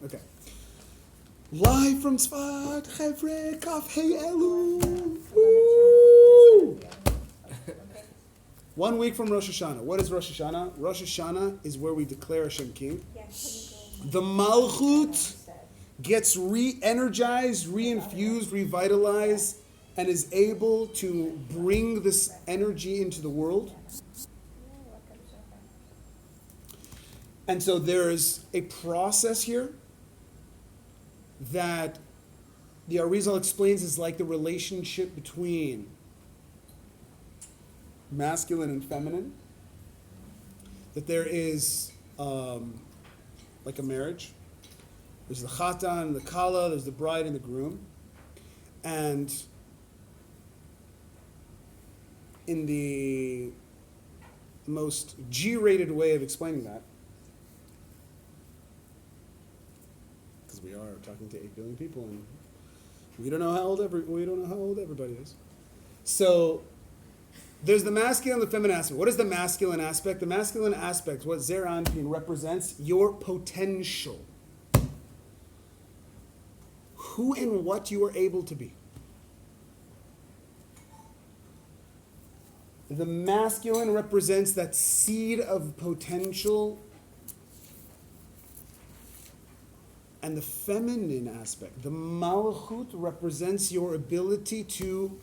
Okay. Live from Tzfat, Chevre, Kaf Hey Elu. Woo! 1 week from Rosh Hashanah. What is Rosh Hashanah? Rosh Hashanah is where we declare Hashem King. The Malchut gets re-energized, re-infused, revitalized, and is able to bring this energy into the world. And so there's a process here that the Arizal explains is like the relationship between masculine and feminine. That there is like a marriage. There's the chatan, the kala, there's the bride and the groom. And in the most G-rated way of explaining that, because we are talking to 8 billion people and we don't know how old everybody is. So there's the masculine and the feminine aspect. What is the masculine aspect? The masculine aspect, what Zer Anpin represents, your potential. Who and what you are able to be. The masculine represents that seed of potential, and the feminine aspect, the malchut, represents your ability to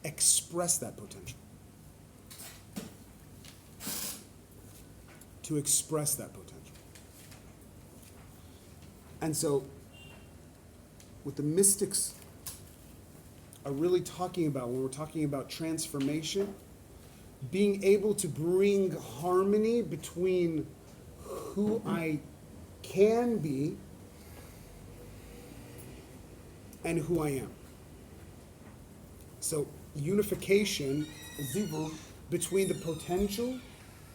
express that potential. To express that potential. And so, what the mystics are really talking about when we're talking about transformation, being able to bring harmony between who I can be and who I am. So unification, zivug, between the potential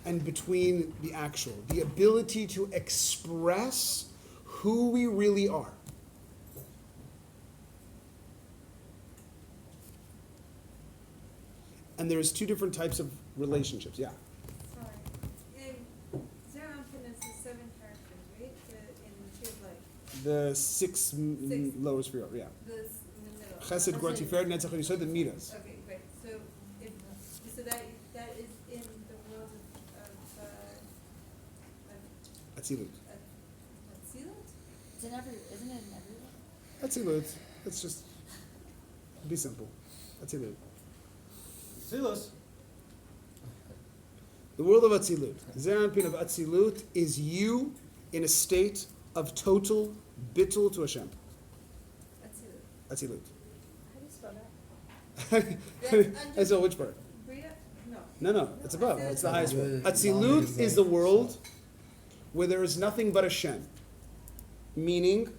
and between the actual. The ability to express who we really are. And there's 2 different types of relationships. Yeah. Sorry. Zer Anpin is the 7 characters, right? In the Tree of Life. The 6 lowest sphere, yeah. In the middle. Chesed, Gvura, Tiferet, Netzach, and Yesod, the midas. Okay, great. So that is in the world of Atzilut. Atzilut? Isn't it in everyone? Atzilut. Let's just be simple. Atzilut. Silas. The world of Atzilut. Zer Anpin of Atzilut is you in a state of total bittul to Hashem. Atzilut. Atzilut. How do you spell that? And so which part? Bria? No. No, it's above. It's the highest one. Atzilut is the world where there is nothing but Hashem. Meaning,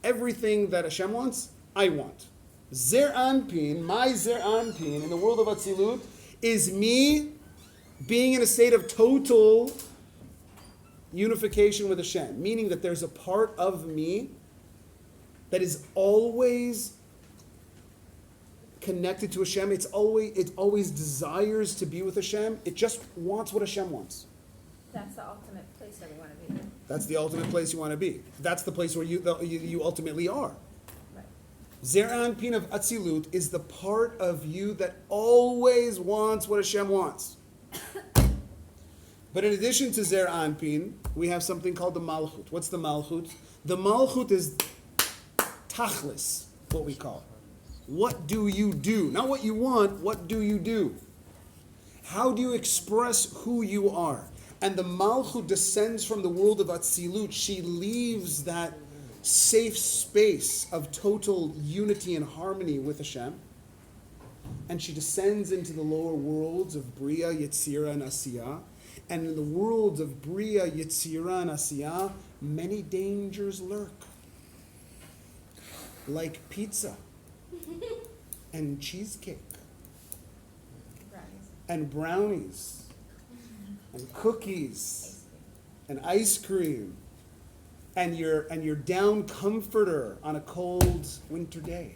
everything that Hashem wants, I want. Zer Anpin, my Zer Anpin, in the world of Atzilut, is me being in a state of total unification with Hashem. Meaning that there's a part of me that is always connected to Hashem. It always desires to be with Hashem. It just wants what Hashem wants. That's the ultimate place that we want to be. That's the ultimate place you want to be. That's the place where you ultimately are. Right. Zer Anpin of Atzilut is the part of you that always wants what Hashem wants. But in addition to Zer Anpin, we have something called the Malchut. What's the Malchut? The Malchut is Tachlis, what we call. What do you do? Not what you want, what do you do? How do you express who you are? And the Malchut descends from the world of Atzilut. She leaves that safe space of total unity and harmony with Hashem. And she descends into the lower worlds of Bria, Yetzira, and Asiyah. And in the worlds of Bria, Yetzira, and Asiyah, many dangers lurk. Like pizza, and cheesecake, and brownies, and cookies, and ice cream, and your down comforter on a cold winter day.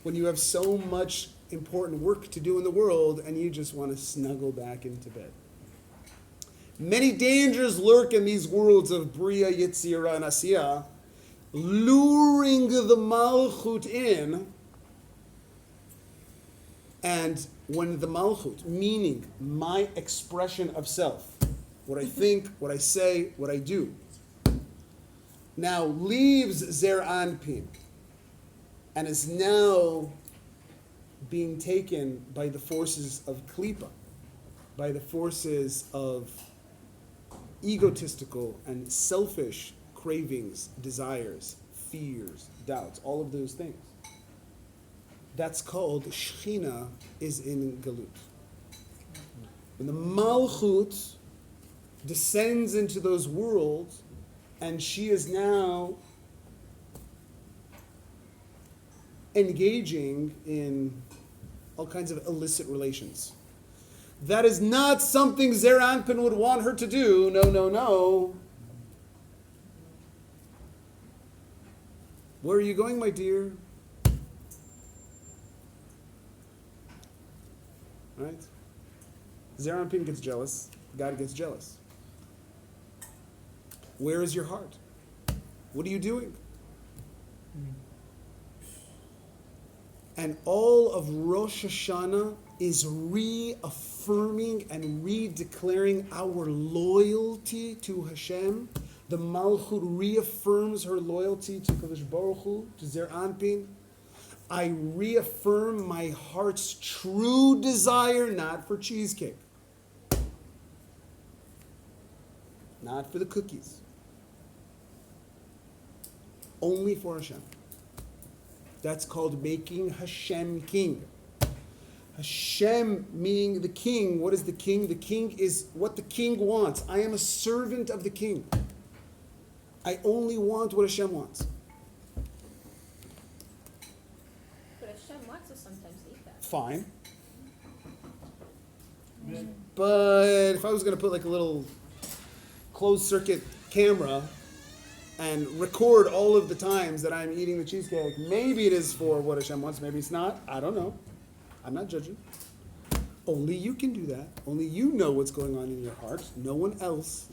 When you have so much important work to do in the world and you just want to snuggle back into bed. Many dangers lurk in these worlds of Bria, Yetzirah, and Asiyah, luring the Malchut in. And when the Malchut, meaning my expression of self, what I think, what I say, what I do, now leaves Zer Anpin and is now being taken by the forces of Klipa, by the forces of egotistical and selfish cravings, desires, fears, doubts, all of those things. That's called Shechina is in Galut. When the Malchut descends into those worlds, and she is now engaging in all kinds of illicit relations. That is not something Zer Anpin would want her to do. No, no, no. Where are you going, my dear? Right? Zer Anpin gets jealous. God gets jealous. Where is your heart? What are you doing? And all of Rosh Hashanah is reaffirming and redeclaring our loyalty to Hashem. The Malchut reaffirms her loyalty to Kadosh Baruch Hu, to Zer Anpin. I reaffirm my heart's true desire, not for cheesecake, not for the cookies, only for Hashem. That's called making Hashem king. Hashem meaning the king. What is the king? The king is what the king wants. I am a servant of the king. I only want what Hashem wants. But Hashem wants us sometimes to eat that. Fine. But if I was going to put like a little closed circuit camera and record all of the times that I'm eating the cheesecake, maybe it is for what Hashem wants, maybe it's not. I don't know. I'm not judging. Only you can do that. Only you know what's going on in your heart. No one else.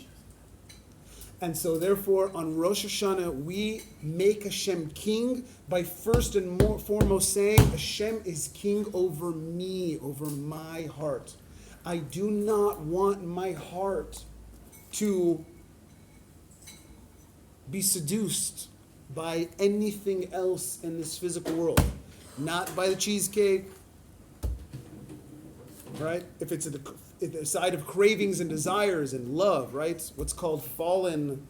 And so therefore, on Rosh Hashanah, we make Hashem king by first and foremost saying, Hashem is king over me, over my heart. I do not want my heart to be seduced by anything else in this physical world. Not by the cheesecake, right? If it's at the side of cravings and desires and love, right? What's called fallen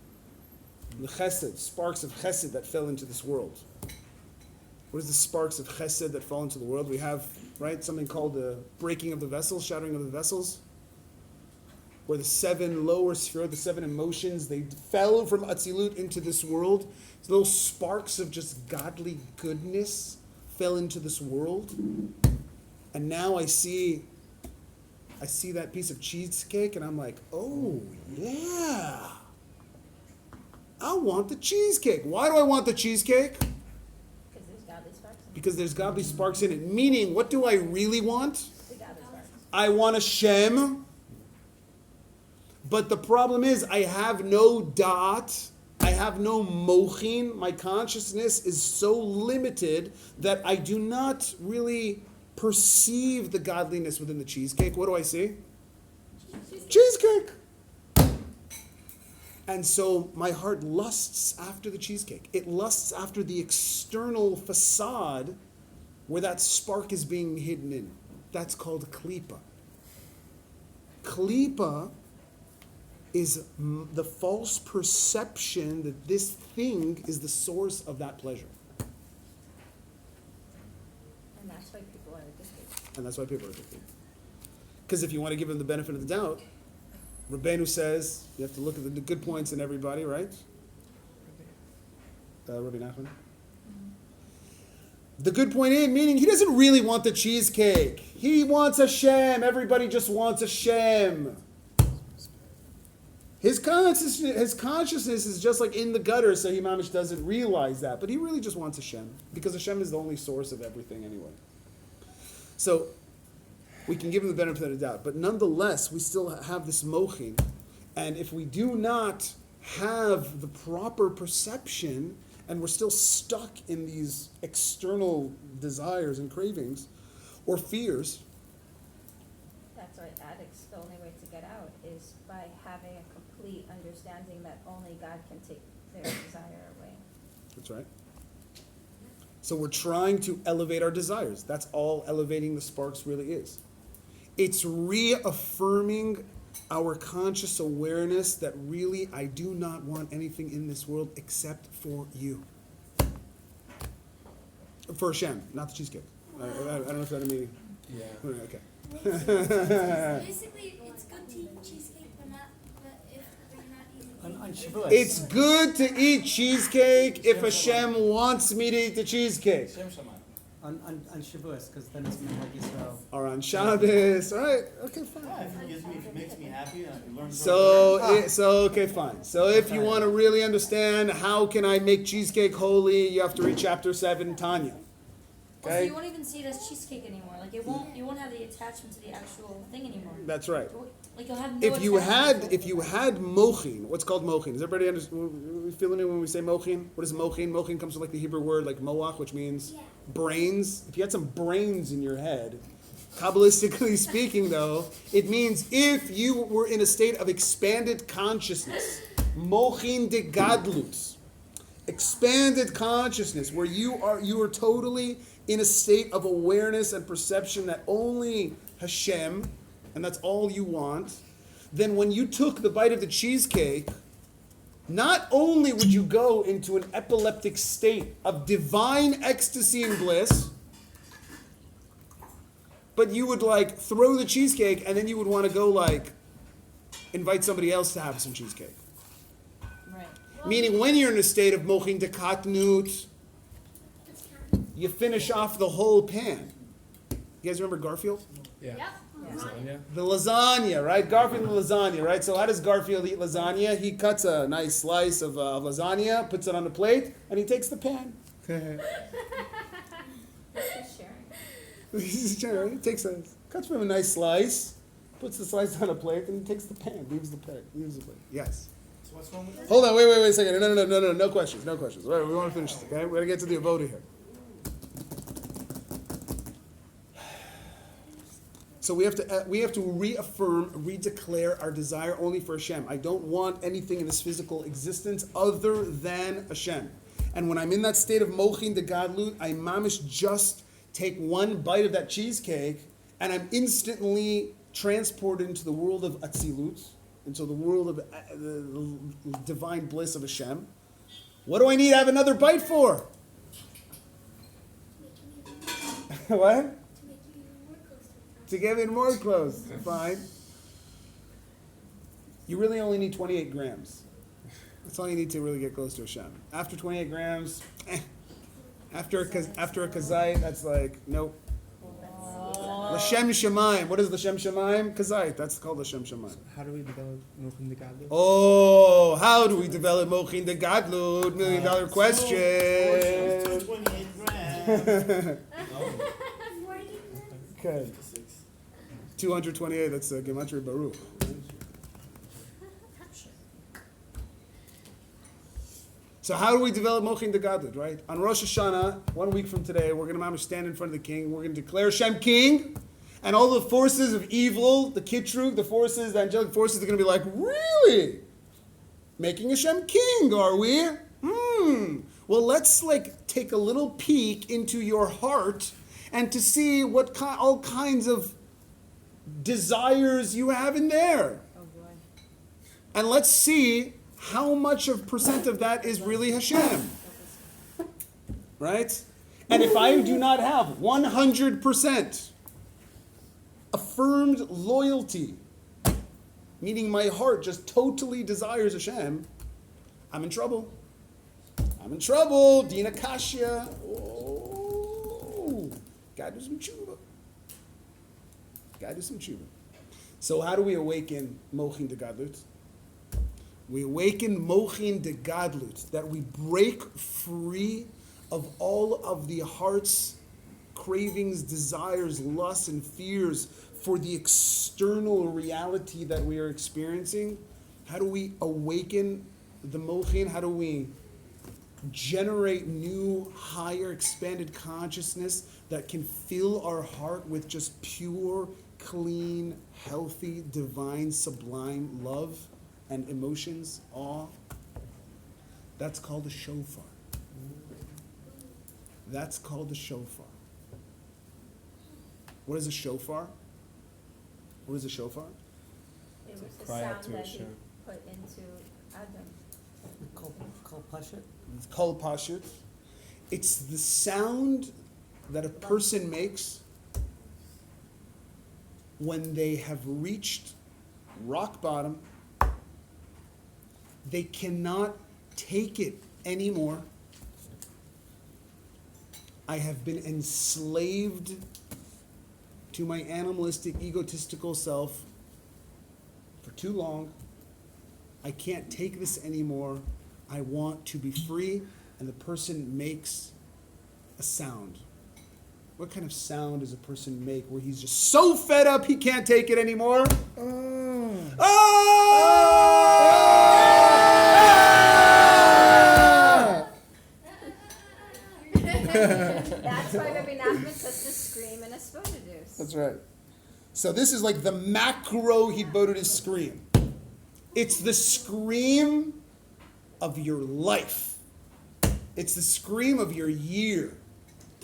chesed, sparks of chesed that fell into this world. What is the sparks of chesed that fall into the world? We have, right, something called the breaking of the vessels, shattering of the vessels, where the seven lower sphere, the seven emotions, they fell from Atzilut into this world. So little sparks of just godly goodness fell into this world. And now I see that piece of cheesecake and I'm like, oh yeah, I want the cheesecake. Why do I want the cheesecake? Because there's godly sparks in it. Because there's godly sparks in it. Meaning, what do I really want? The godly sparks. I want Hashem. But the problem is, I have no da'at, I have no mochin. My consciousness is so limited that I do not really perceive the godliness within the cheesecake. What do I see? Cheesecake. And so my heart lusts after the cheesecake. It lusts after the external facade where that spark is being hidden in. That's called klipa. Klipa is the false perception that this thing is the source of that pleasure. And that's why people are addicted. And that's why people are addicted. Because if you want to give them the benefit of the doubt, Rabbeinu says you have to look at the good points in everybody, right? Rabbi Nachman? The good point in, meaning he doesn't really want the cheesecake. He wants Hashem. Everybody just wants Hashem. His consciousness is just like in the gutter, so he mamish doesn't realize that. But he really just wants Hashem, because Hashem is the only source of everything anyway. So we can give him the benefit of the doubt. But nonetheless, we still have this mochin. And if we do not have the proper perception, and we're still stuck in these external desires and cravings or fears, That's why addicts, the only way to get out is by having a complete understanding that only God can take their desire away. that's right. So we're trying to elevate our desires. That's all elevating the sparks really is. It's reaffirming our conscious awareness that really I do not want anything in this world except for you. For Hashem, not the cheesecake. I don't know if that means. Yeah. Okay. Basically, it's good to eat cheesecake, but if you're not eating. On Shavuos. It's good to eat cheesecake if Hashem wants me to eat the cheesecake. Shem Shamayim. On Shavuos, because then it's Minhag Yisrael. Or on Shabbos. All right. Okay, fine. Yeah, if it makes me happy and I can learn So okay, fine. So if you want to really understand how can I make cheesecake holy, you have to read chapter 7, Tanya. So Okay? you won't even see it as cheesecake anymore. Like you won't have the attachment to the actual thing anymore. That's right. Like you'll have no If you attachment. had mochin, what's called mochin? Does everybody understand? We feeling it when we say mochin? What is mochin? Mochin comes from like the Hebrew word like moach, which means brains. If you had some brains in your head, Kabbalistically speaking, though, it means if you were in a state of expanded consciousness, mochin de gadlut, expanded consciousness, where you are totally in a state of awareness and perception that only Hashem, and that's all you want, then when you took the bite of the cheesecake, not only would you go into an epileptic state of divine ecstasy and bliss, but you would like throw the cheesecake and then you would want to go like invite somebody else to have some cheesecake. Right. Meaning when you're in a state of mochin de katnut, you finish off the whole pan. You guys remember Garfield? Yeah. Lasagna. The lasagna, right? Garfield and the lasagna, right? So how does Garfield eat lasagna? He cuts a nice slice of lasagna, puts it on the plate, and he takes the pan. Just sharing. He cuts from a nice slice, puts the slice on a plate, and he takes the pan, leaves the plate. Yes. So what's wrong with that? Hold on, wait a second. No questions. All right, we want to finish this, okay? We're going to get to the avoda here. So we have to reaffirm, redeclare our desire only for Hashem. I don't want anything in this physical existence other than Hashem. And when I'm in that state of mochin de gadlut, I mamish just take one bite of that cheesecake, and I'm instantly transported into the world of Atzilut, into the world of the divine bliss of Hashem. What do I need to have another bite for? What? To get it more close. Fine. You really only need 28 grams. That's all you need to really get close to Hashem. After 28 grams, after a kazait, that's like, nope. L'shem Shemaim. What is L'shem Shemaim? Kazait. That's called L'shem Shemaim. How do we develop Mochin de Gadlut? Oh, how do we develop mochin de gadlut? $1 million question. 228 grams. Okay. 228, that's Gematria Baruch. So how do we develop mochin de gadlut, right? On Rosh Hashanah, 1 week from today, we're going to stand in front of the king. We're going to declare Hashem king. And all the forces of evil, the kitrug, the angelic forces, are going to be like, really? Making Hashem king, are we? Well, let's take a little peek into your heart and to see what all kinds of desires you have in there. Oh boy. And let's see how much of percent of that is really Hashem. Right? And if I do not have 100% affirmed loyalty, meaning my heart just totally desires Hashem, I'm in trouble. Dina Kashya. Oh. Gotta do some tshuva. So how do we awaken mochin de gadlut? We awaken mochin de gadlut, that we break free of all of the heart's cravings, desires, lusts, and fears for the external reality that we are experiencing, How do we awaken the mochin? How do we generate new, higher, expanded consciousness that can fill our heart with just pure, clean, healthy, divine, sublime love and emotions, awe? That's called a shofar. That's called a shofar. What is a shofar? What is a shofar? It was the cry out sound to that he Hashem. put into Adam. Kol Pashut? It's called pashut. It's the sound that a person makes when they have reached rock bottom. They cannot take it anymore. I have been enslaved to my animalistic, egotistical self for too long. I can't take this anymore. I want to be free. And the person makes a sound. What kind of sound does a person make where he's just so fed up he can't take it anymore? That's why Rabbi Nachman took the scream and a spodadus. That's right. So this is like the macro Hibodidus scream. It's the scream of your life. It's the scream of your year.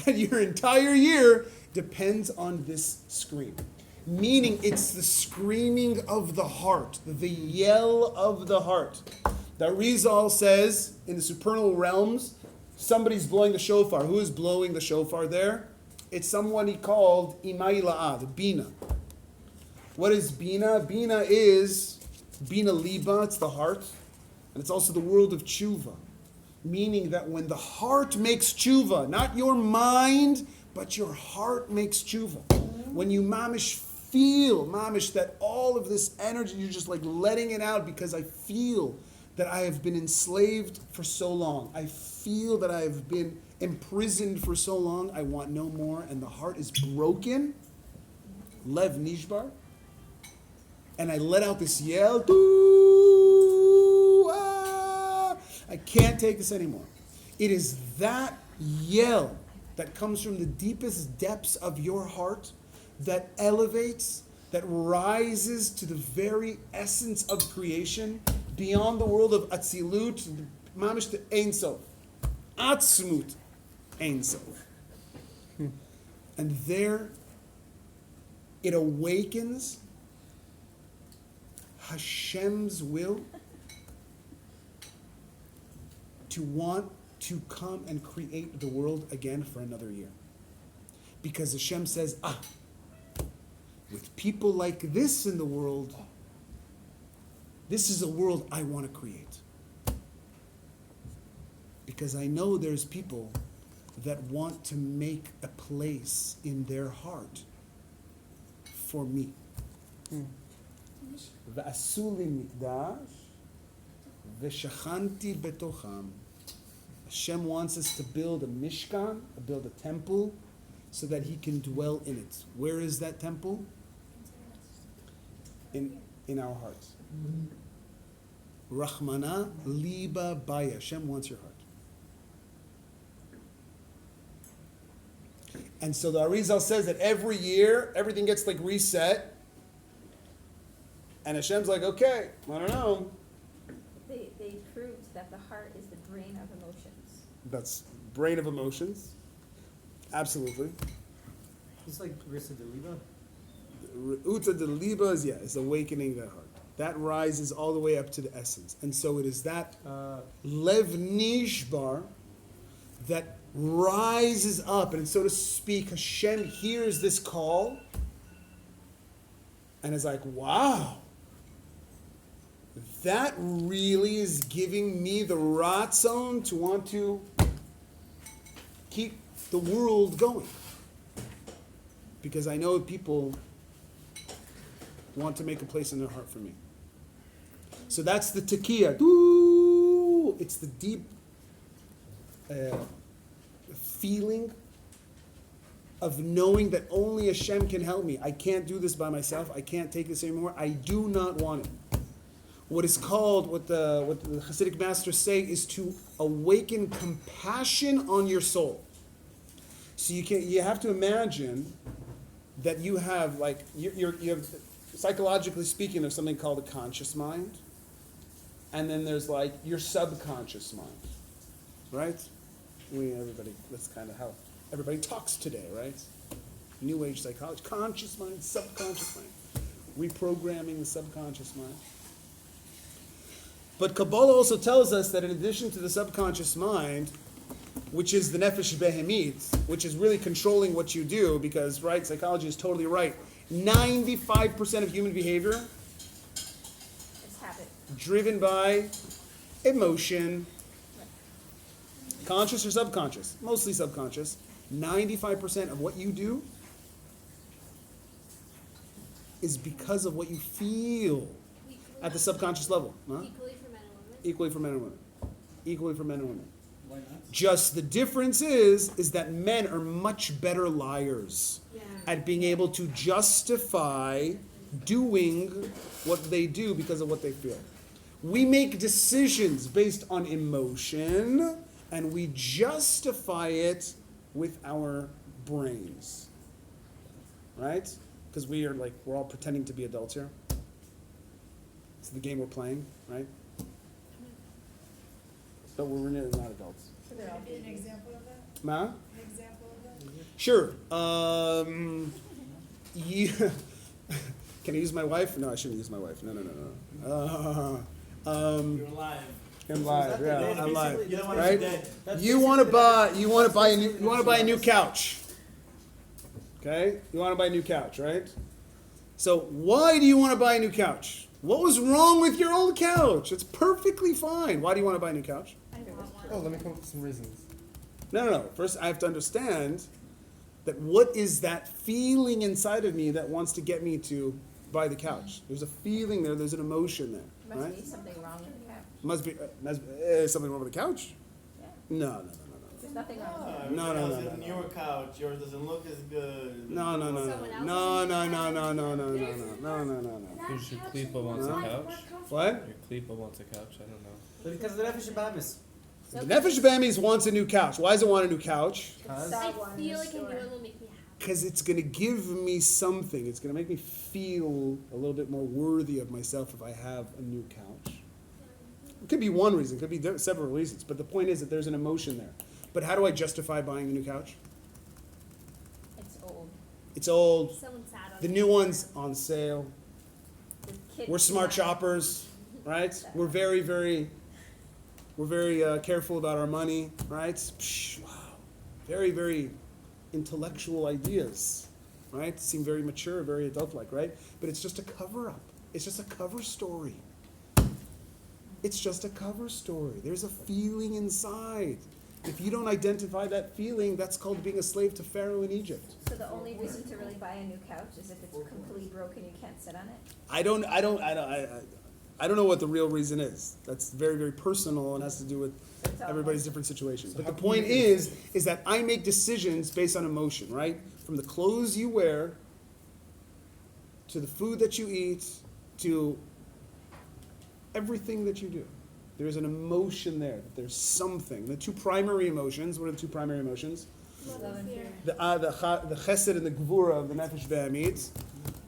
That your entire year depends on this scream. Meaning it's the screaming of the heart, the yell of the heart. The Arizal says in the supernal realms, somebody's blowing the shofar. Who is blowing the shofar there? It's someone he called Imai La'ad, Bina. What is Bina? Bina is Bina Liba, it's the heart. And it's also the world of tshuva. Meaning that when the heart makes tshuva, not your mind, but your heart makes tshuva. When you mamish feel, mamish, that all of this energy, you're just like letting it out because I feel that I have been enslaved for so long. I feel that I have been imprisoned for so long. I want no more. And the heart is broken. Lev nishbar. And I let out this yell. Doo, ah, I can't take this anymore. It is that yell that comes from the deepest depths of your heart that elevates, that rises to the very essence of creation, beyond the world of Atzilut, mamish to Ein Sof. Atzmut Ein Sof. And there it awakens Hashem's will to want to come and create the world again for another year. Because Hashem says, with people like this in the world, this is a world I want to create. Because I know there's people that want to make a place in their heart for me. ועשו לי מקדש ושכנתי בתוכם. Hashem wants us to build a mishkan, build a temple, so that He can dwell in it. Where is that temple? In our hearts. Rahmana liba baya. Hashem wants your heart. And so the Arizal says that every year, everything gets like reset. And Hashem's like, okay, I don't know. They proved that the heart is the brain of emotions. That's brain of emotions. Absolutely. It's like Risa Deliba. Uta de liba is awakening the heart. That rises all the way up to the essence. And so it is that lev nishbar that rises up. And so to speak, Hashem hears this call and is like, wow, that really is giving me the ratzon to want to keep the world going. Because I know people want to make a place in their heart for me. So that's the tekiah. It's the deep feeling of knowing that only Hashem can help me. I can't do this by myself. I can't take this anymore. I do not want it. what is called, what the Hasidic masters say, is to awaken compassion on your soul. So you have to imagine that you have, like, you have, psychologically speaking, there's something called a conscious mind, and then there's like your subconscious mind, right? That's kind of how everybody talks today, right? New Age psychology, conscious mind, subconscious mind, reprogramming the subconscious mind. But Kabbalah also tells us that in addition to the subconscious mind, which is the nefesh behemit, which is really controlling what you do, because, right, psychology is totally right. 95% of human behavior It's habit. driven by emotion, conscious or subconscious, mostly subconscious. 95% of what you do is because of what you feel at the subconscious level. Huh? Equally for men and women. Equally for men and women. Equally for men and women. Why not? Just the difference is that men are much better liars at being able to justify doing what they do because of what they feel. We make decisions based on emotion, and we justify it with our brains. Right? Because we're all pretending to be adults here. It's the game we're playing, right? But we're really not adults. So they're all An example of that? Ma? An example of that? Sure. Can I use my wife? No, I shouldn't use my wife. No. You're alive. I'm live. So is that the Yeah, day? I'm Basically, live. You don't want Right? to be dead. That's You want to basically buy a new couch. Okay? You want to buy a new couch, right? So why do you want to buy a new couch? What was wrong with your old couch? It's perfectly fine. Why do you want to buy a new couch? I want one. Oh, let me come up with some reasons. No. First, I have to understand that what is that feeling inside of me that wants to get me to buy the couch? There's a feeling there. There's an emotion there, Must right? be something wrong with the couch. Must be something wrong with the couch? Yeah. No. There's nothing wrong with Ah, it. No. everything else is your couch. Yours doesn't look as good. No. Because your Klipa wants a Huh? couch. What? Your Klipa wants a couch. I don't know. But because of the Nefesh Bamis. The Nefesh Bamis wants a new couch. Why does it want a new couch? Because I Saw one in feel the like a new store. one will make me happy. Because it's going to give me something. It's going to make me feel a little bit more worthy of myself if I have a new couch. It could be one reason. It could be several reasons. But the point is that there's an emotion there. But how do I justify buying a new couch? It's old. It's old. Someone sad on The me. new one's on sale. The kid We're smart not- shoppers, right? We're very careful about our money, right? Psh, wow. Very, very intellectual ideas, right? Seem very mature, very adult-like, right? But it's just a cover-up. It's just a cover story. It's just a cover story. There's a feeling inside. If you don't identify that feeling, that's called being a slave to Pharaoh in Egypt. So the only reason to really buy a new couch is if it's completely broken, you can't sit on it? I don't know what the real reason is. That's very, very personal and has to do with It's all everybody's different situations. But the point is that I make decisions based on emotion, right? From the clothes you wear, to the food that you eat, to everything that you do. There's an emotion there. There's something. The two primary emotions, what are the two primary emotions? Love and fear. The chesed and the gvura of the nefesh be'amit,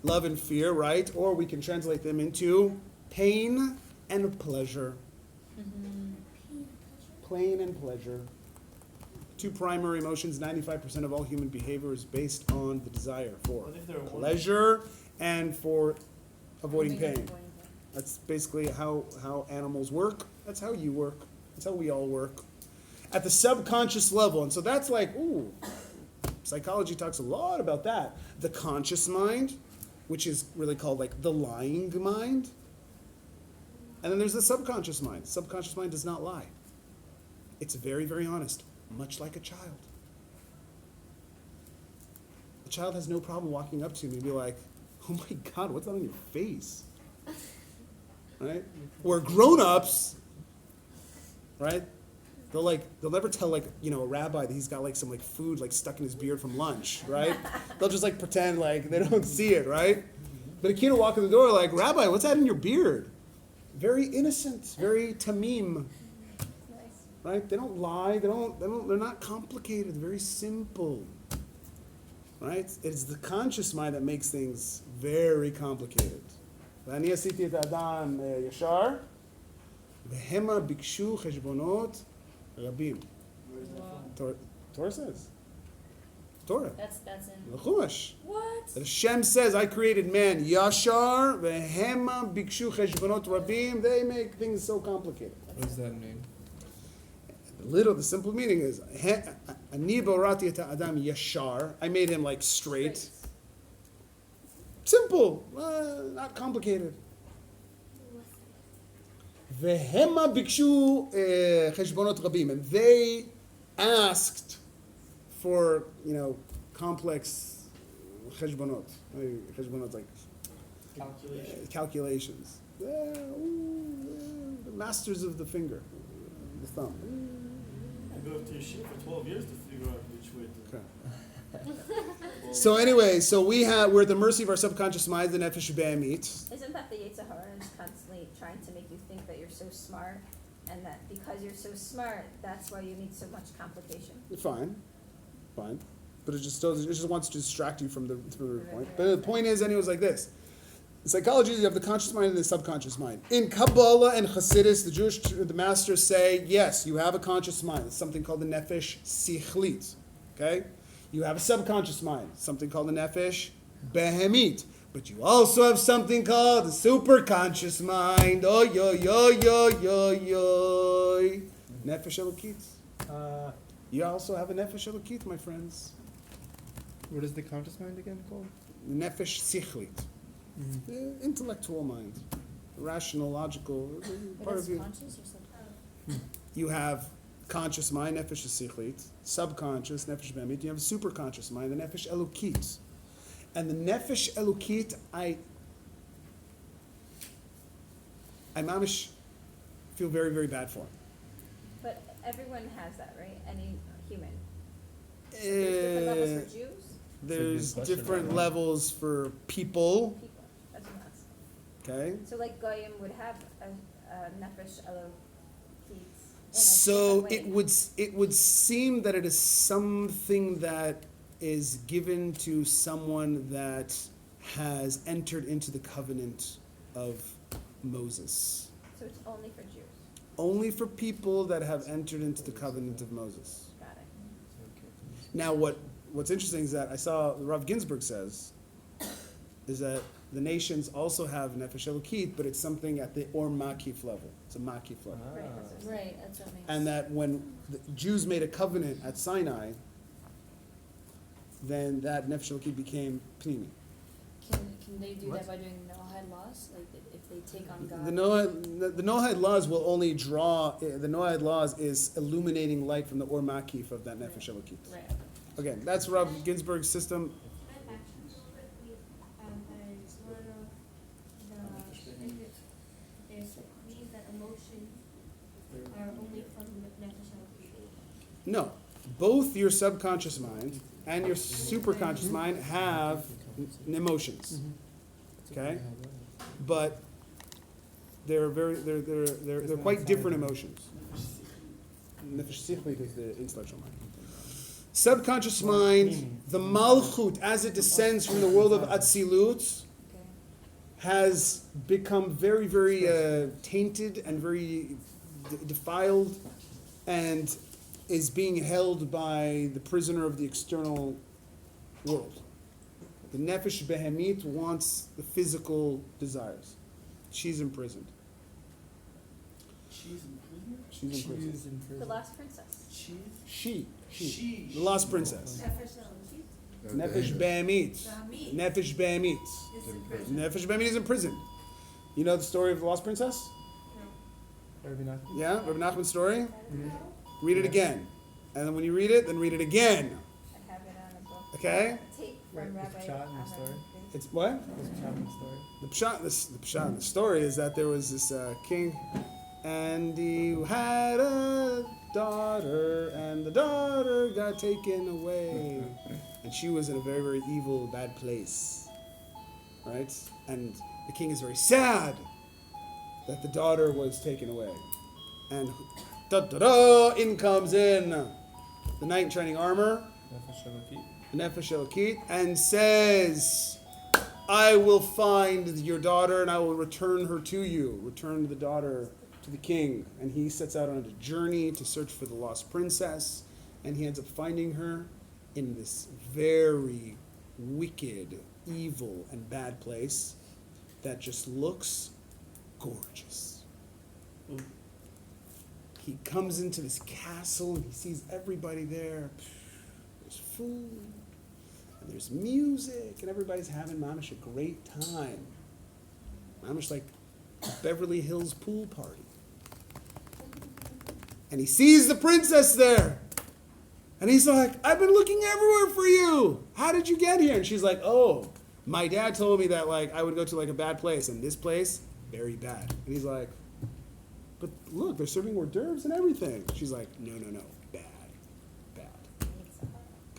love and fear, right? Or we can translate them into pain and pleasure. Pain and pleasure. Two primary emotions. 95% of all human behavior is based on the desire for What if they're pleasure and for avoiding Avoiding pain. That's basically how animals work. That's how you work. That's how we all work. At the subconscious level. And so that's like, ooh, psychology talks a lot about that. The conscious mind, which is really called like the lying mind. And then there's the subconscious mind. Subconscious mind does not lie. It's very, very honest, much like a child. A child has no problem walking up to me and be like, oh my God, what's that on your face? Right? Where grown-ups, right? They'll never tell a rabbi that he's got like some food stuck in his beard from lunch, right? They'll just pretend like they don't see it, right? But a kid will walk in the door like, Rabbi, what's that in your beard? very innocent, very tamim, Nice. right? They don't lie. They're not complicated. Very simple, right? It's the conscious mind that makes things very complicated. ואני עשיתי את האדם ישר, והמה ביקשו חשבונות רבים. Where's that Wow. from? Torah says. Torah. That's in. Chumash. What? That Hashem says, I created man yashar, vehema bikshu cheshbonot rabim. They make things so complicated. What does that mean? The simple meaning is, ani borati et adam yashar. I made him like straight. Simple, not complicated. Vehema bikshu cheshbonot rabim. And they asked for, complex cheshbonot. Cheshbonot, like calculations. The masters of the finger, the thumb. I go to yeshiva for 12 years to figure out which way to. Okay. Well, So anyway, we're at the mercy of our subconscious mind, the nefesh be'amit. Isn't that the Yetzer Hara is constantly trying to make you think that you're so smart, and that because you're so smart, that's why you need so much complication? Fine, but it just wants to distract you from the point. But the point is, anyways, like this. In psychology, you have the conscious mind and the subconscious mind. In Kabbalah and Hasidus, the masters say, yes, you have a conscious mind. It's something called the nefesh sichlit. Okay? You have a subconscious mind, something called the nefesh behemit. But you also have something called the superconscious mind. Oy, oy, oy, oy, oy, oy. Nefesh elokit. You also have a nefesh elokit, my friends. What is the conscious mind again called? The nefesh sichlit. The intellectual mind. Rational, logical, But part it's of you. conscious or something? You have conscious mind, nefesh sichlit, subconscious, nefesh behemit. You have a superconscious mind, the nefesh elokit. And the nefesh elokit, I mamish feel very, very bad for. But everyone has that, right? Any human. There's different levels Uh, for Jews, there's question, different right? levels for people, people. That's what I'm asking. okay? So like Goyim would have a nefesh elokit. So it would seem that it is something that is given to someone that has entered into the covenant of Moses. So it's only for Jews. Only for people that have entered into the covenant of Moses. Got it. Now what's interesting is that I saw Rav Ginsburg says is that the nations also have nefesh elokit, but it's something at the or makif level. It's a makif level. Right, that's what I'm saying. Right, that's what makes. And that when the Jews made a covenant at Sinai, then that nefesh elokit became pnimi. Can they do What? that by doing Noahide laws? Like if they take on God? The Noahide laws will only draw. The Noahide laws is illuminating light from the or makif of that nefesh elokit. Right. Again, that's Rav Ginsburg's system. Can I backtrack a little bit? I just want to know there's means that emotions are only from the nefesh elokit. No, both your subconscious mind and your superconscious mind have emotions. Okay, but they're quite different emotions. Nefesh sichlit is the intellectual mind. Subconscious mind, the malchut, as it descends from the world of Atzilut, Okay. has become very, very tainted and very defiled, and is being held by the prisoner of the external world. The nefesh behemit wants the physical desires. She's imprisoned. Cheese in prison? She's imprisoned. The Last Princess. Cheese? She, She. the lost princess. Nefesh elokit. Nefesh behemit. Behemit. Nefesh behemit. Is in prison. Nefesh behemit is in prison. You know the story of the lost princess? Rabbi Nachman? Yeah, Rabbi Nachman's story. Mhm. Read it again, and then when you read it, then read it again. I have it on a book. Okay? Tape Right, from the Rabbi Pshat in the Ahmed. story. It's what? What's the Chapman story? The pshat in the story is that there was this king, and he had a daughter, and the daughter got taken away, and she was in a very, very evil, bad place, right? And the king is very sad, that the daughter was taken away. And da-da-da, in comes in the knight in shining armor, Nefesh Elokit, and says, I will find your daughter and I will return her to you. Return the daughter to the king. And he sets out on a journey to search for the lost princess. And he ends up finding her in this very wicked, evil, and bad place that just looks gorgeous. He comes into this castle and he sees everybody there. There's food, and there's music, and everybody's having mamish a great time. Mamish like a Beverly Hills pool party. And he sees the princess there. And he's like, I've been looking everywhere for you. How did you get here? And she's like, oh, my dad told me that like I would go to like a bad place, and this place, very bad. And he's like, but look, they're serving hors d'oeuvres and everything. She's like, no, bad.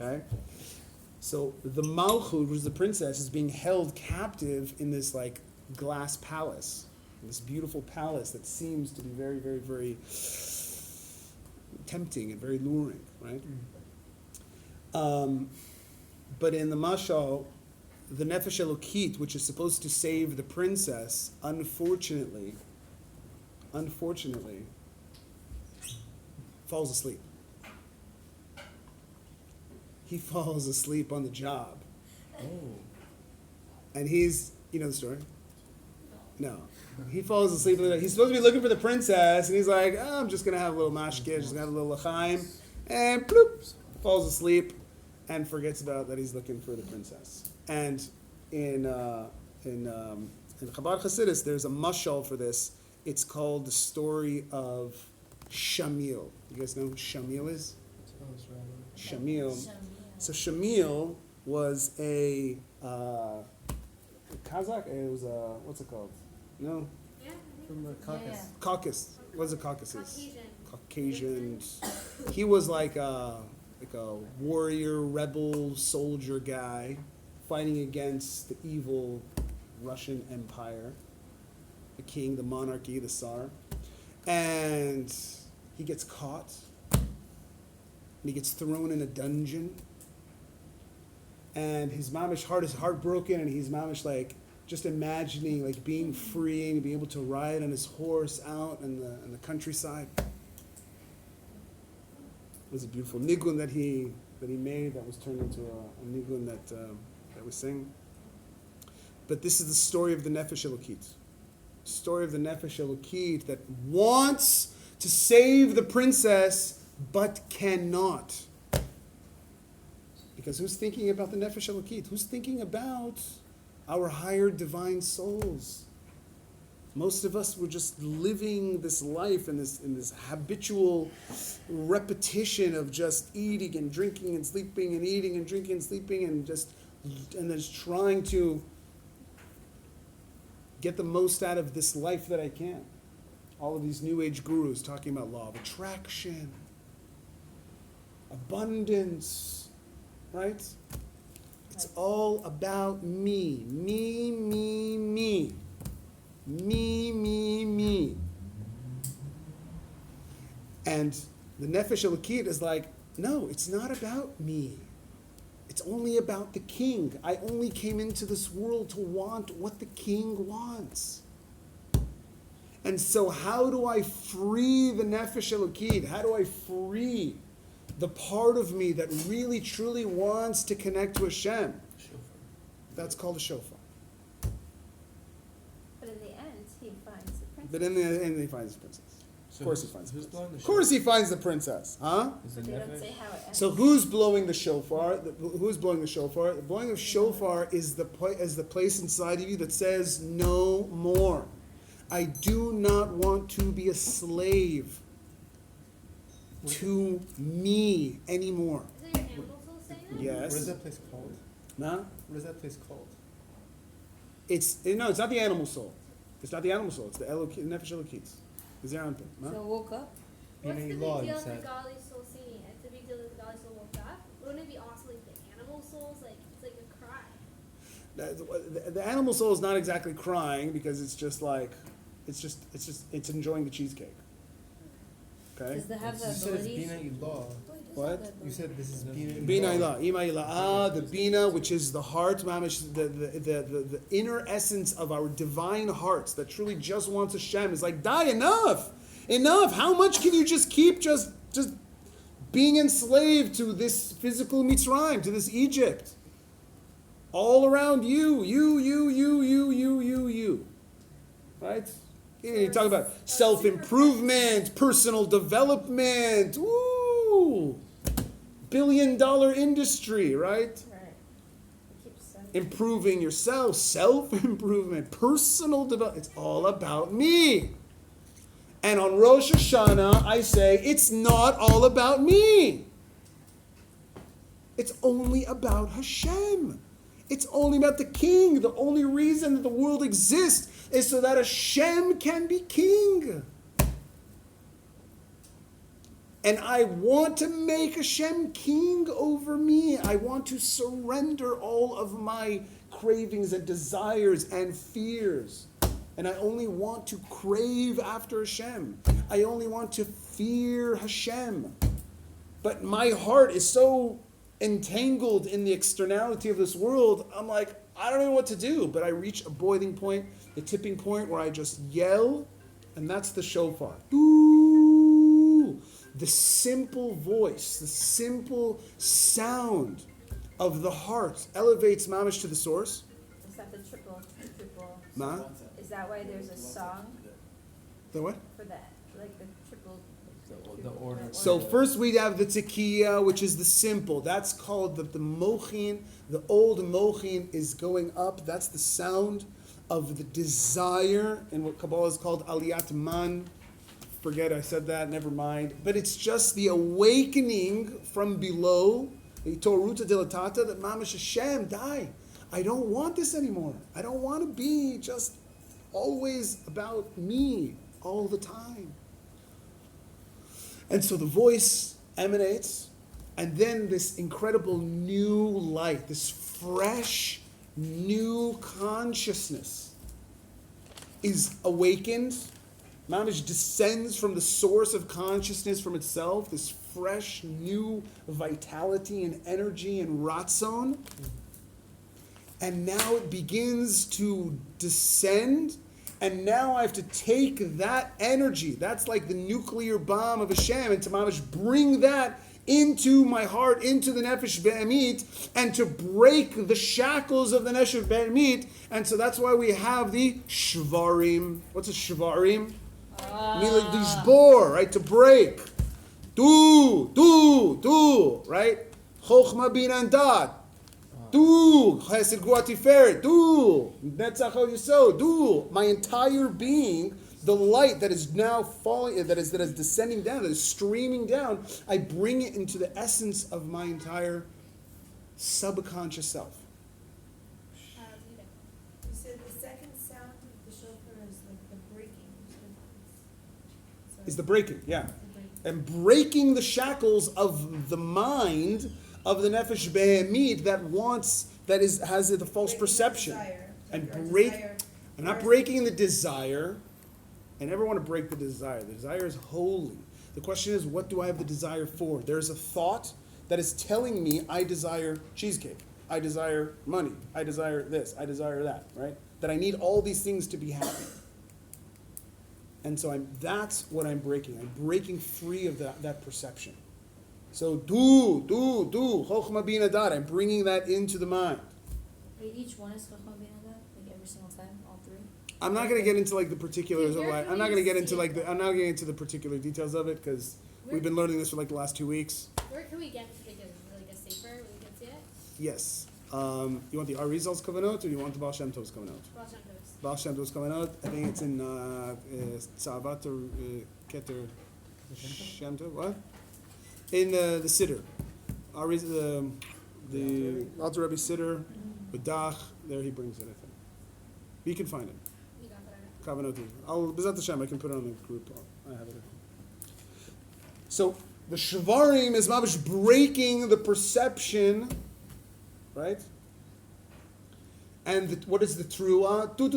Okay? So the Malchut, which is the princess, is being held captive in this like glass palace, this beautiful palace that seems to be very, very, very tempting and very luring, right? But in the Mashal, the Nefesh Elokit, which is supposed to save the princess, unfortunately, falls asleep. He falls asleep on the job. Oh. And he's, you know the story? No. He falls asleep. He's supposed to be looking for the princess, and he's like, oh, I'm just going to have a little mashkeh, just going to have a little l'chaim, and bloop, falls asleep and forgets about that he's looking for the princess. And in Chabad Hasidus, there's a mashal for this. It's called the story of Shamil. You guys know who Shamil is? Shamil. So Shamil was a Kazakh. It was a, what's it called? No? Yeah. From the Caucasus. Caucasus. What's the Caucasus? Caucasian. Caucasian. He was like a warrior, rebel, soldier guy fighting against the evil Russian Empire, the king, the monarchy, the Tsar. And he gets caught. And he gets thrown in a dungeon. And his mamish heart is heartbroken, and he's mamish like just imagining like being free and being able to ride on his horse out in the countryside. It was a beautiful nigun that he made that was turned into a nigun that we sing. But this is the story of the Nefesh Elokit. Story of the Nefesh Elokit that wants to save the princess but cannot. Because who's thinking about the Nefesh Elokit? Who's thinking about our higher divine souls? Most of us were just living this life in this habitual repetition of just eating and drinking and sleeping and eating and drinking and sleeping and then trying to get the most out of this life that I can. All of these New Age gurus talking about law of attraction, abundance, right? It's all about me. Me, me, me. Me, me, me. And the Nefesh Elokit is like, no, it's not about me. It's only about the king. I only came into this world to want what the king wants. And so how do I free the Nefesh Elokit? How do I free the part of me that really, truly wants to connect to Hashem? Shofar. That's called a shofar. But in the end, he finds the princess. But in the end, he finds the princess. So Of course he finds the who's princess. blowing the Of course he finds the princess. Huh? Is But it they don't Nefesh? say how it ends. So who's blowing the shofar? Who's blowing the shofar? The blowing of shofar is the place inside of you that says no more. I do not want to be a slave to me anymore. Is it your animal soul saying that? Yes. What is that place called? Nah? What is that place called? It's not the animal soul. It's not the animal soul. It's the Nefesh Elokit. Is there anything? So Huh? woke up. What's the big law, deal you if the said. godly soul singing? It's a big deal that the godly soul woke up. Wouldn't it be also like the animal souls? Like it's like a cry. The animal soul is not exactly crying because it's just like It's enjoying the cheesecake. Okay? Does it have the You said it's abilities? Bina Ilah. What? You said this is Bina Ilah. Bina ilah, ima ilah. Ah, the bina, which is the heart, mamish, the inner essence of our divine hearts that truly just wants Hashem, is like, die, enough, enough. How much can you just keep just being enslaved to this physical Mitzrayim, to this Egypt, all around you, right? You talk about self-improvement, personal development. Ooh, billion-dollar industry, right? Right. It keeps sending. Improving yourself, self-improvement, personal development. It's all about me. And on Rosh Hashanah, I say, it's not all about me. It's only about Hashem. It's only about the king. The only reason that the world exists is so that Hashem can be king. And I want to make Hashem king over me. I want to surrender all of my cravings and desires and fears. And I only want to crave after Hashem. I only want to fear Hashem. But my heart is so entangled in the externality of this world, I'm like, I don't know what to do. But I reach a boiling point, the tipping point where I just yell, and that's the shofar. Doo! The simple voice, the simple sound of the heart elevates mamish to the source. Is that the triple? Ma? Is that why there's a song The what? for that? Like the triple. The order. So first we have the tekiya, which is the simple. That's called the mochin. The old mochin is going up. That's the sound of the desire, and what Kabbalah is called aliyat man. Forget I said that, never mind. But it's just the awakening from below, the Torah dilatata, that mamash Hashem, die. I don't want this anymore. I don't want to be just always about me all the time. And so the voice emanates, and then this incredible new light, this fresh, new consciousness is awakened. Mamish descends from the source of consciousness from itself, this fresh, new vitality and energy and ratzon. And now it begins to descend. And now I have to take that energy, that's like the nuclear bomb of Hashem, and to mamish bring that into my heart, into the nefesh be'emit, and to break the shackles of the nefesh be'emit. And so that's why we have the shvarim. What's a shvarim? Mila dishbor, right? To break. Do, right? Chochma bin and dat. Do, chesed guatiferet, do, netzach yisod, do. My entire being, the light that is now falling, that is descending down, that is streaming down, I bring it into the essence of my entire subconscious self. You said the second sound of the shofar is like the breaking. So Is the breaking, yeah. the breaking. And breaking the shackles of the mind of the nefesh behemit has the false Breaking perception. the desire, And or break. desire. I'm not breaking the desire. I never want to break the desire. The desire is holy. The question is, what do I have the desire for? There's a thought that is telling me I desire cheesecake. I desire money. I desire this. I desire that, right? That I need all these things to be happy. And so that's what I'm breaking. I'm breaking free of that perception. So do, chokhmah bin adat. I'm bringing that into the mind. Wait, each one is Chochmah Bina Dad? Like every single time, all three? I'm not going to get into like the particulars of Where like. can I'm not we going to get see into like it? I'm not getting into the particular details of it because we've been learning this for like the last 2 weeks. Where can we get like a safer where we can see it? Yes. You want the Arizal's Kavanot or do you want the Baal Shem Tov's Kavanot? Rosh Hashanah. Baal Shem Tov's Kavanot. I think it's in Tzavat or Keter Shem Tov. What? In the Siddur. The Alter Rebbe Siddur, with Dach, there he brings it, I think. You can find it. We got that. Kavanot. B'ezrat Hashem, I can put it on the group. I have it. So the Shvarim is mamish breaking the perception, right? And what is the truah? Do.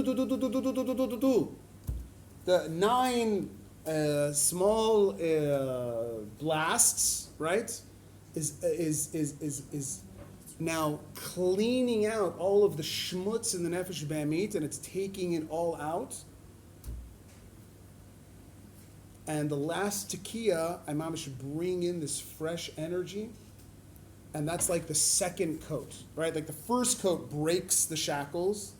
the 9 small blasts, right, is now cleaning out all of the schmutz in the nefesh b'amit, and it's taking it all out. And the last tekiah, I should bring in this fresh energy, and that's like the second coat, right? Like the first coat breaks the shackles,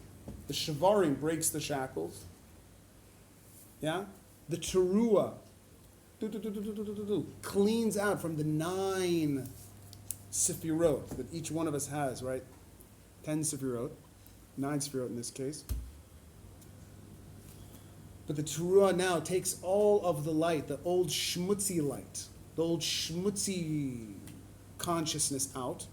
the shavarim breaks the shackles, yeah? The teruah cleans out from the 9 sefirot that each one of us has, right? 10 sefirot, 9 sefirot in this case. But the teruah now takes all of the light, the old schmutzy light, the old schmutzy consciousness out.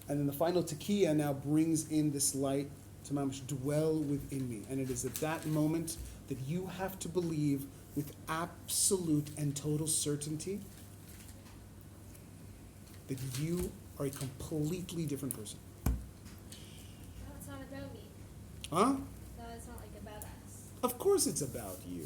And then the final tekiah now brings in this light to mamash dwell within me. And it is at that moment that you have to believe with absolute and total certainty that you are a completely different person. No, it's not about me. Huh? No, it's not like about us. Of course it's about you.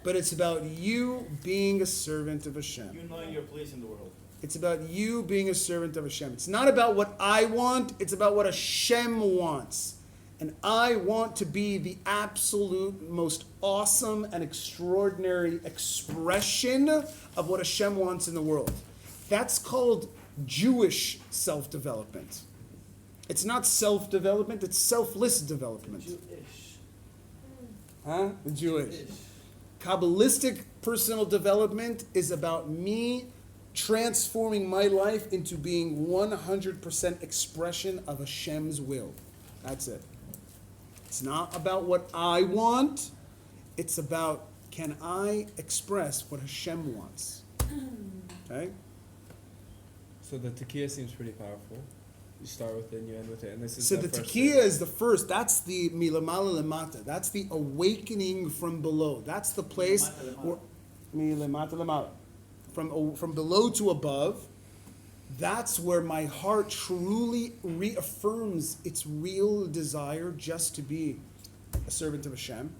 But it's about you being a servant of Hashem. You knowing your place in the world. It's about you being a servant of Hashem. It's not about what I want, it's about what Hashem wants. And I want to be the absolute most awesome and extraordinary expression of what Hashem wants in the world. That's called Jewish self-development. It's not self-development, it's selfless development. Jewish. Huh? The Jewish. Kabbalistic personal development is about me transforming my life into being 100% expression of Hashem's will. That's it. It's not about what I want. It's about, can I express what Hashem wants? Okay? So the tekiah seems pretty powerful. You start with it and you end with it. And this is So the the first tekiah thing. is the first. That's the milamala lemata. That's the awakening from below. That's the place where milamata lemala. From below to above. That's where my heart truly reaffirms its real desire just to be a servant of Hashem.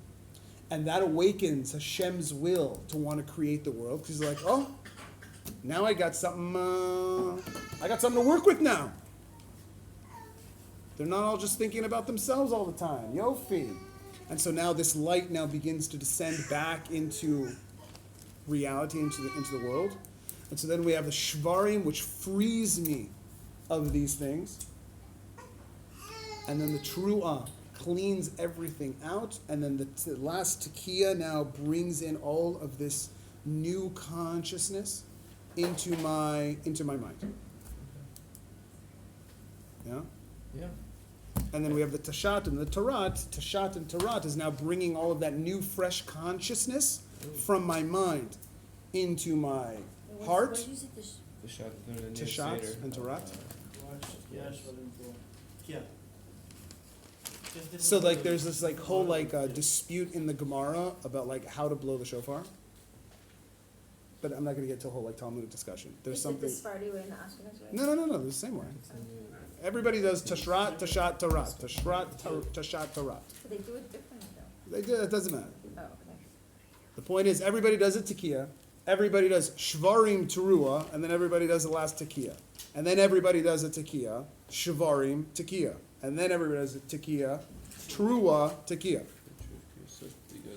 And that awakens Hashem's will to want to create the world. Because he's like, oh, now I got something to work with now. They're not all just thinking about themselves all the time. Yofi. And so now this light now begins to descend back into reality, into the world. And so then we have the shvarim, which frees me of these things. And then the teruah cleans everything out. And then the last tekiah now brings in all of this new consciousness into my mind. Yeah? Yeah. And then we have the tashat and the tarat. Tashat and tarat is now bringing all of that new, fresh consciousness from my mind into my heart. What did you say The shot, the Tashat and tarat. So like there's this like whole like dispute in the Gemara about like how to blow the shofar. But I'm not going to get to a whole like Talmudic discussion. There's Is something. it the Sephardi way and the Ashkenazi way? No. They're the same way. Everybody does tashrat, tashat, tarat. Tashrat, tashat, tarat. But they do it differently though. They do. It doesn't matter. Oh, okay. The point is, everybody does a tekiah, everybody does shvarim teruah, and then everybody does the last tekiah. And then everybody does a tekiah, shvarim tekiah. And then everybody does a tekiah, teruah tekiah.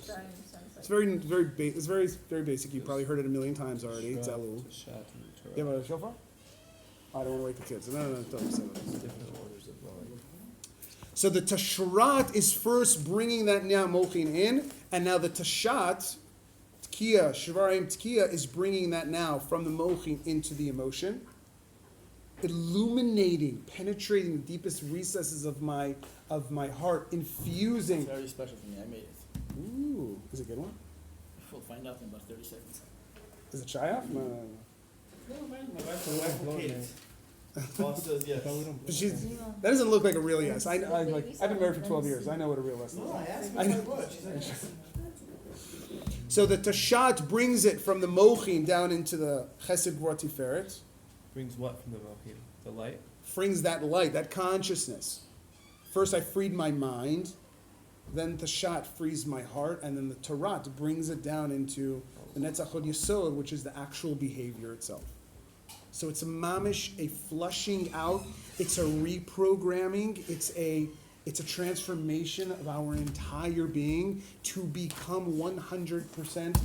Sorry, sounds It's like. it's very basic. You've probably heard it a million times already. It's Elul. You have a shofar? I don't want to wake the kids. No, don't say that. Different orders of blowing. So the tashrat is first bringing that now mochin in, and now the tashat, tekiah, shvarim tekiah, is bringing that now from the mochin into the emotion, illuminating, penetrating the deepest recesses of my heart, infusing. It's very special to me. I made it. Ooh, is it a good one? We'll find out in about 30 seconds. Is it shayach? No. No, man, my wife will hate it. Boss says yes. But that doesn't look like a real yes. I've been married for 12 years. I know what a real yes is. No, I asked I her know. if I would. She's like, So the tashat brings it from the mochin down into the chesed gvura tiferet, Brings what from the Malchim? The light? brings that light, that consciousness. First I freed my mind, then the Tashat frees my heart, and then the Tarat brings it down into the Netzach Hod Yesod, which is the actual behavior itself. So it's a mamish, a flushing out, it's a reprogramming, it's a transformation of our entire being to become 100%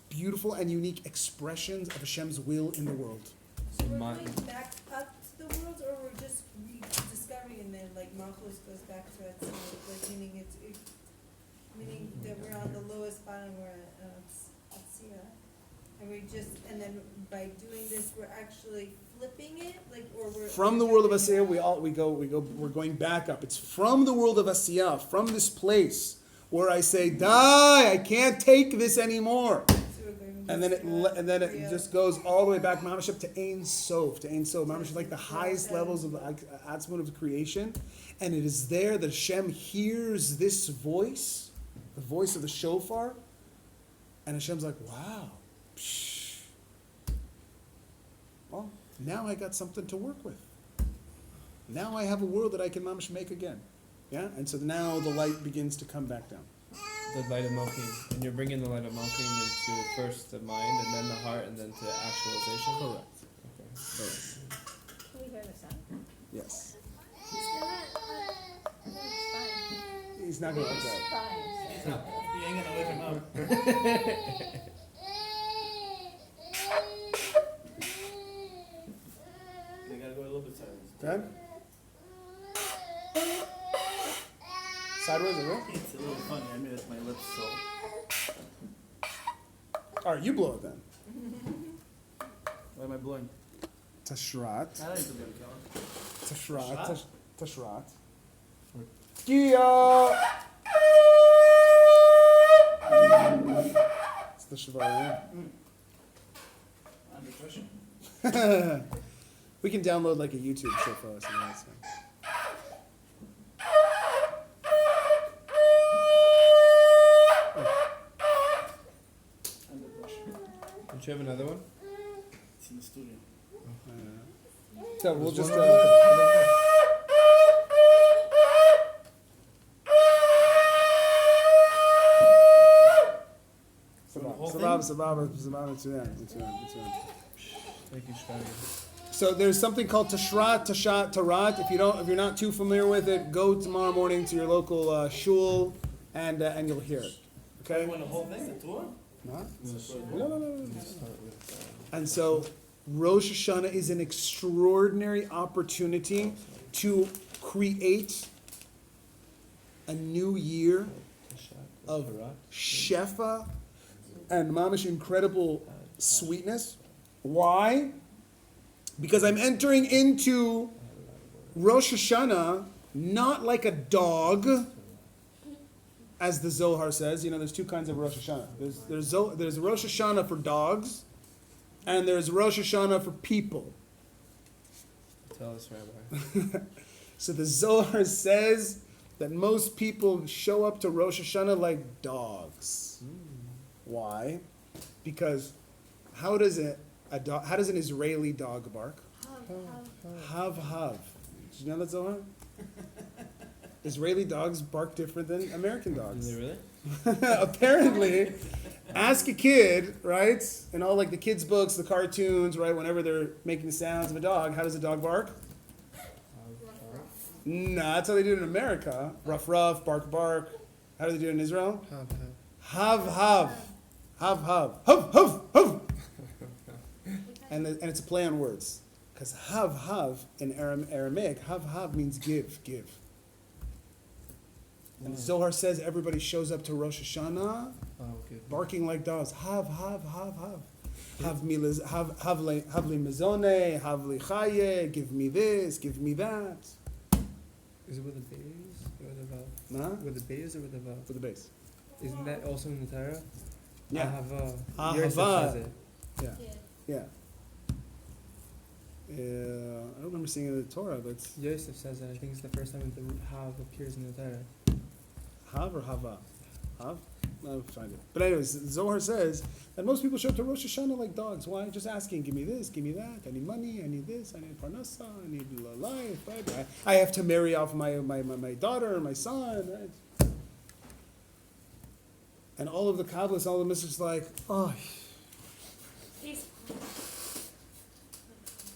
beautiful and unique expressions of Hashem's will in the world. So we're My- going back up to the world, or we're just rediscovering, and then like Malchus goes back to it, so like meaning meaning that we're on the lowest bottom, we're at Sia, and and then by doing this, we're actually flipping it, like, or we're From the world of Asiyah, we're going back up. It's from the world of Asiyah, from this place where I say, die, I can't take this anymore. And then it just goes all the way back, mamash, up to Ein Sof, mamash, like the highest levels of the Atzmut of creation. And it is there that Hashem hears this voice, the voice of the shofar, and Hashem's like, wow, psh. Well, now I got something to work with. Now I have a world that I can mamash make again. Yeah? And so now the light begins to come back down. The light of Malchim, and you're bringing the light of Malchim into first the mind, and then the heart, and then to actualization. Correct. Okay. Correct. Can we hear the sound? Yes. No, it's fine. He's not going to like that. It's fine. You ain't gonna wake him up. They gotta go a little bit sideways. Okay? Sideways, is it? It's a little funny. I made it with my lips, so. All right, you blow it then. Why am I blowing? Tashrat. I don't need to be on camera. Tashrat. Tashrat. Gia! It's the Shofar. Under pressure. We can download like a YouTube Shofar or something like that. Under pressure. Don't you have another one? It's in the studio. So we'll just. Thank you, Shofar. So there's something called Tashrat, Tashat, Tarat. If you're not too familiar with it, go tomorrow morning to your local shul, and you'll hear it. Okay? You want the whole thing, the tour? Huh? No. And so Rosh Hashanah is an extraordinary opportunity to create a new year of shefa and mamish incredible sweetness. Why? Because I'm entering into Rosh Hashanah not like a dog, as the Zohar says. You know, there's two kinds of Rosh Hashanah. There's Rosh Hashanah for dogs, and there's Rosh Hashanah for people. Tell us, Rabbi. So the Zohar says that most people show up to Rosh Hashanah like dogs. Why? Because how does an Israeli dog bark? Hav hav. Did you know that, Zohar? Israeli dogs bark different than American dogs. Is it really? Apparently, ask a kid, right? In all like the kids' books, the cartoons, right? Whenever they're making the sounds of a dog, how does a dog bark? No, that's how they do it in America. Ruff, ruff, bark, bark. How do they do it in Israel? Hav, hav. Hav, hav. Hav, hav, hav. And it's a play on words. Because hav, hav in Aramaic, hav, hav means give, give. And the Zohar says everybody shows up to Rosh Hashanah barking like dogs. Hav, hav, hav, hav. Have li mizone, have li chaye, give me this, give me that. Is it with the bays or with the vav? Nah? With the bays or with the vav? For the base. Isn't that also in the Torah? Yeah. Ahava. Yours Ahava. says it. Yeah. I don't remember seeing it in the Torah, but it's Yosef says it. I think it's the first time that the root Hav appears in the Torah. Hav or Hava? Hav? I'll find it. But anyways, Zohar says that most people show up to Rosh Hashanah like dogs. Why? Just asking, give me this, give me that. I need money, I need this, I need parnasa, I need life, right? I have to marry off my daughter, my son, right? And all of the Kabbalists, all the mystics like, oh,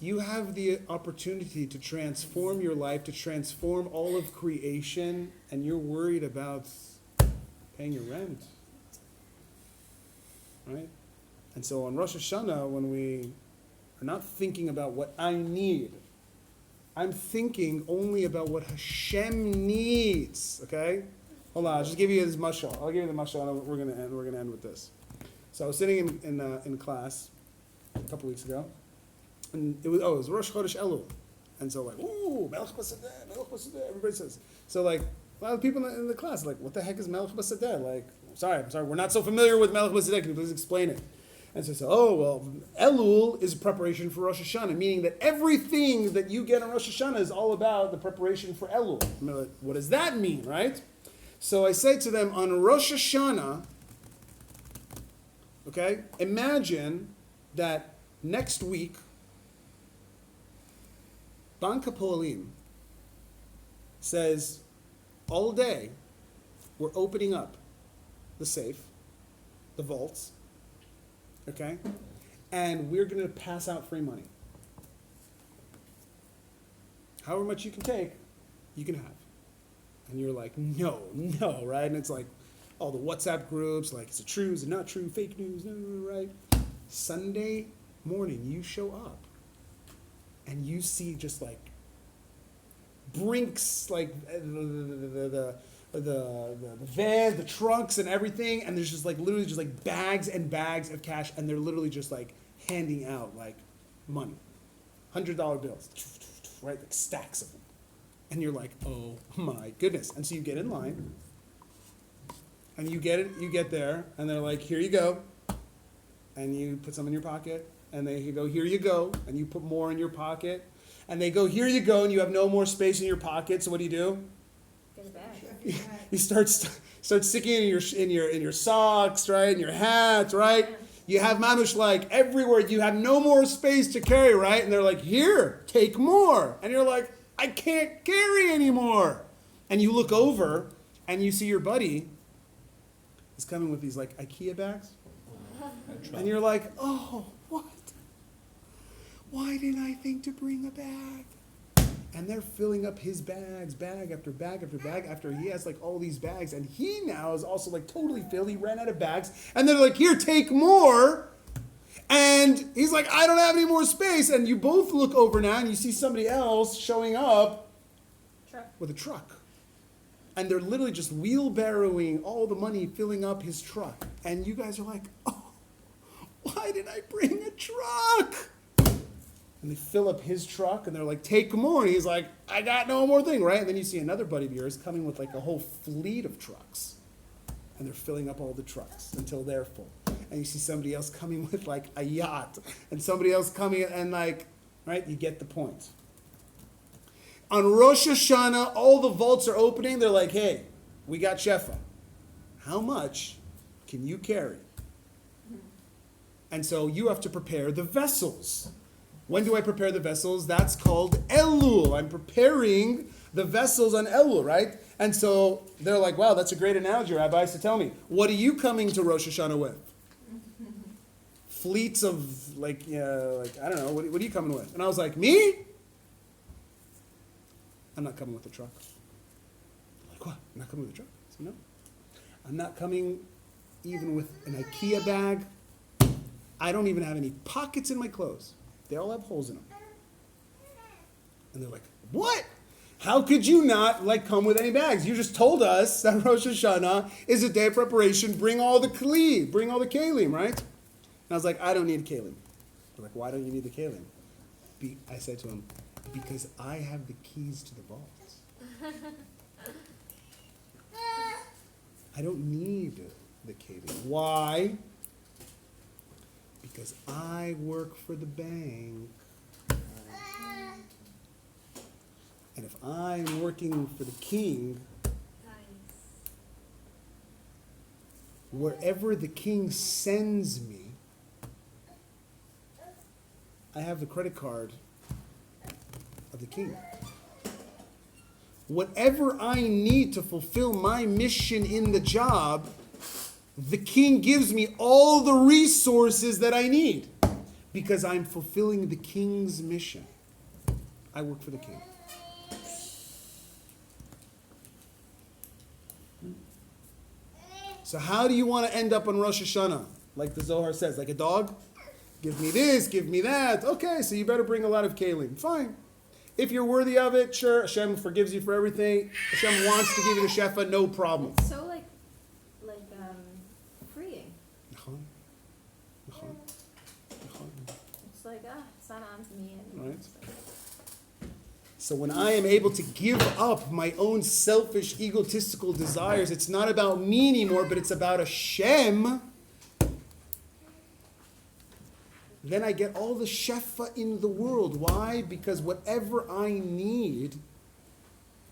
you have the opportunity to transform your life, to transform all of creation, and you're worried about paying your rent. Right? And so on Rosh Hashanah, when we are not thinking about what I need, I'm thinking only about what Hashem needs. Okay? Hold on, I'll just give you this mashal. I'll give you the mashal, and we're gonna end with this. So I was sitting in class a couple weeks ago, and it was Rosh Chodesh Elul, and so like, ooh, Melech Basadeh, Melech Basadeh, everybody says. So like, a lot of people in the class are like, what the heck is Melech Basadeh? Like, I'm sorry, we're not so familiar with Melech Basadeh. Can you please explain it? And so, oh well, Elul is preparation for Rosh Hashanah, meaning that everything that you get on Rosh Hashanah is all about the preparation for Elul. I mean, like, what does that mean, right? So I say to them, on Rosh Hashanah, okay, imagine that next week, Bank Hapoalim says, all day, we're opening up the safe, the vaults, okay, and we're going to pass out free money. However much you can take, you can have. And you're like, no, right? And it's like all the WhatsApp groups, like, is it true, is it not true, fake news, no, right? Sunday morning, you show up, and you see just like Brinks, like the van, the trunks and everything, and there's just like literally just like bags and bags of cash, and they're literally just like handing out like money, $100 bills, right, like stacks of them. And you're like, oh my goodness. And so you get in line, and you get there, and they're like, here you go. And you put some in your pocket, and they go, here you go. And you put more in your pocket. And they go, here you go, and you have no more space in your pocket. So what do? Get it back. You start sticking it in your socks, right? In your hat, right? You have mamish like everywhere. You have no more space to carry, right? And they're like, here, take more. And you're like, I can't carry anymore. And you look over, and you see your buddy is coming with these like IKEA bags. And you're like, oh, what? Why didn't I think to bring a bag? And they're filling up his bags, bag after bag after bag, after he has like all these bags. And he now is also like totally filled. He ran out of bags. And they're like, here, take more. And he's like, I don't have any more space. And you both look over now and you see somebody else showing up with a truck. And they're literally just wheelbarrowing all the money, filling up his truck. And you guys are like, oh, why did I bring a truck? And they fill up his truck, and they're like, take more. And he's like, I got no more thing, right? And then you see another buddy of yours coming with like a whole fleet of trucks. And they're filling up all the trucks until they're full. And you see somebody else coming with like a yacht. And somebody else coming and like, right? You get the point. On Rosh Hashanah, all the vaults are opening. They're like, hey, we got Shefa. How much can you carry? And so you have to prepare the vessels. When do I prepare the vessels? That's called Elul. I'm preparing the vessels on Elul, right? And so they're like, wow, that's a great analogy, Rabbi. So tell me, what are you coming to Rosh Hashanah with? Fleets of, like I don't know, what are you coming with? And I was like, me? I'm not coming with a truck. They're like, what? I'm not coming with a truck? I said, no. I'm not coming even with an IKEA bag. I don't even have any pockets in my clothes. They all have holes in them. And they're like, what? How could you not come with any bags? You just told us that Rosh Hashanah is a day of preparation. Bring all the kli, bring all the kalim, right? And I was like, I don't need a kalim. They're like, why don't you need the kalim? I said to him, because I have the keys to the vaults. I don't need the kalim. Why? Because I work for the bank. And if I'm working for the king, wherever the king sends me, I have the credit card of the king. Whatever I need to fulfill my mission in the job, the king gives me all the resources that I need because I'm fulfilling the king's mission. I work for the king. So how do you want to end up on Rosh Hashanah? Like the Zohar says, like a dog? Give me this, give me that. Okay, so you better bring a lot of kelim. Fine. If you're worthy of it, sure, Hashem forgives you for everything. Hashem wants to give you the shefa, no problem. It's so like freeing. Nachon. Nachon. Nachon. It's like, it's not on to me anymore. Right. So when I am able to give up my own selfish, egotistical desires, it's not about me anymore, but it's about Hashem. Then I get all the shefa in the world. Why? Because whatever I need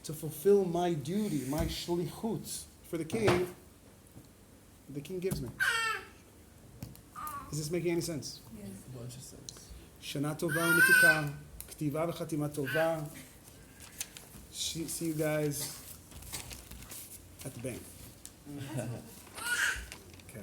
to fulfill my duty, my shlichut for the king gives me. Is this making any sense? Yes. A bunch of sense. Shana tova u'metuka, k'tiva v'chatima tova. See you guys at the bank. Okay.